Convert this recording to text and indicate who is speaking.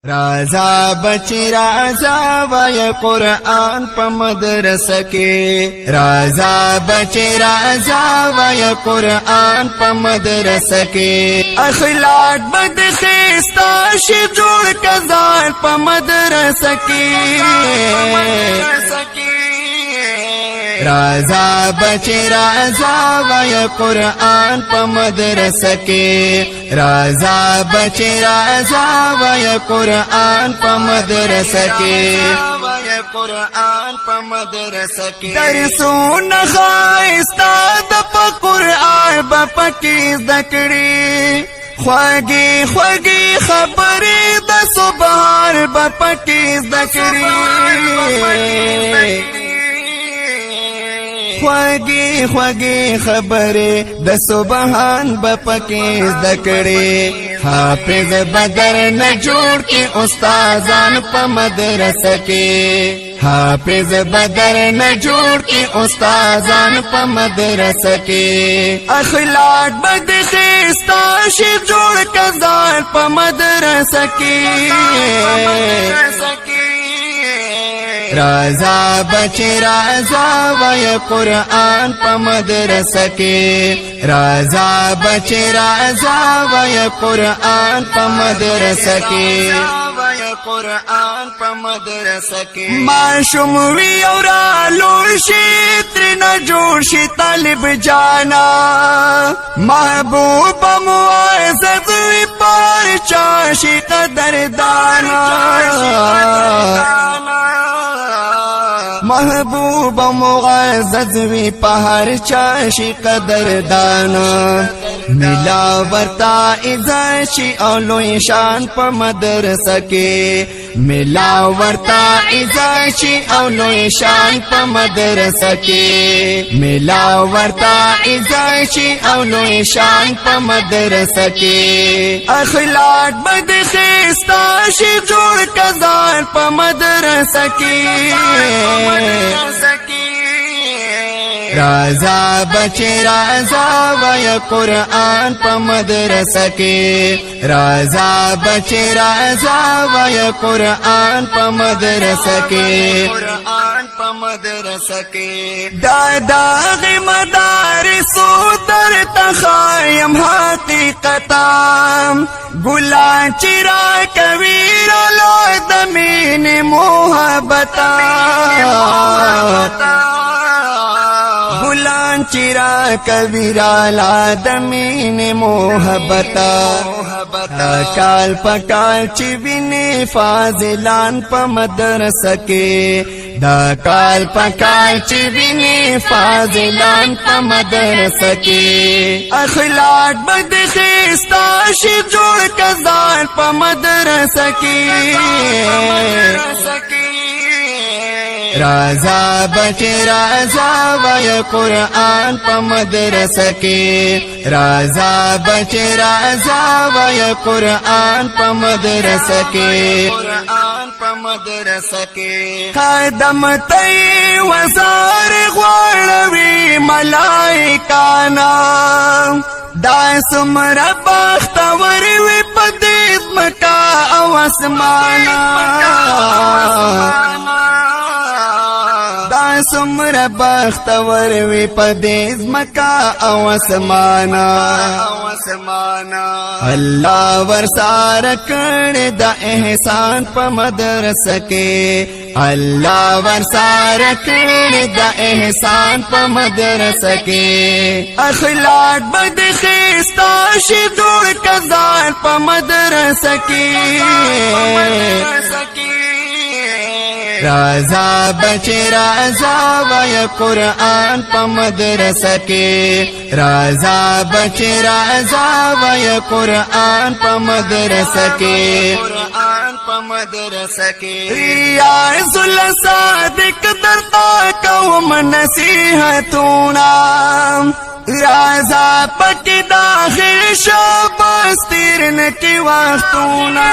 Speaker 1: رازا بچی رازا وای قرآن پا مدرسه کی رازا بچی رازا وای قرآن پا مدرسه کی اخلاق بد خیستا شی جوڑ کزان پا مدرسه کی رازا بچی رازا وای قرآن پا مدرسه کی رازا بچی رازا وای قرآن پا مدرسه کی قرآن پا مدرسه کی درسون خائستا د پا قرآن با پکی ذکری خواگی خواگی خبری د سبحان با پکی ذکری خواگی خواگی خبره د سبحان بپکی ذکره حافظ بدر نه جوړ کی استادان په مدرسه کې حافظ بدر نه جوړ کی استادان په مدرسه کې اخلاق بد خستا شي جوړ کزان په مدرسه کې رازا بچی رازا وای قرآن پا مدرسه کی رازا بچی رازا وای قرآن پا مدرسه کی قرآن پا مدرسه کی معشوم وی اورا لور شی ترنا جوړ شي طالب جانا محبوب معزز وی پار چا شي قدر دانا محبوب معزز وی پہر چاشی قدر دانا ملا ورتا ازاشی اولوی شان پا مدرسه کی ملا ورتا ازاشی اولوی شان پا مدرسه کی ملا ورتا ازاشی اولوی شان پا مدرسه کی اخلاق بد خستا شی جوړ کزان پا مدرسه کی رازا بچی رازا وای قرآن پا مدرسه کی رازا بچی رازا وای قرآن پا مدرسه کی قرآن پا مدرسه کی دادا غی مدارسو در تخایم حقیقتام گلان چرا کویر لو دمین محبتا گلان چرا کبیرا لادمین محبتا کال پکال چی وینی فاضلان پا مدرسه کی دا کال پکال چی وینی فاضلان پا مدرسه کی اخلاق بد خستا شی جوړ کزان پا مدرسه کی رازا بچی رازا وای قرآن پا مدرسه کی رازا بچی رازا وای قرآن پا مدرسه کی قرآن پا مدرسه کی قدم تی وزار غوړوي ملائکانا دا سمر بختور وی پدیت مکا او اسمانا سمر بختور وی پدیز مکا او اسمانا اللہ ورسار کړ دا احسان پا مدرسه کې اللہ ورسار کړ دا احسان پا مدرسه کې اخلاق بد خستا شی جوړ کزان پا مدرسه کې رازا بچی رازا وای قرآن پا مدرسه کی رازا بچی رازا وای قرآن پا مدرسه کی قرآن پا مدرسه کی ریاض الصادق درتا قوم نصیحتونا رازا پکی داخل شاباس تیرن کی وقتونا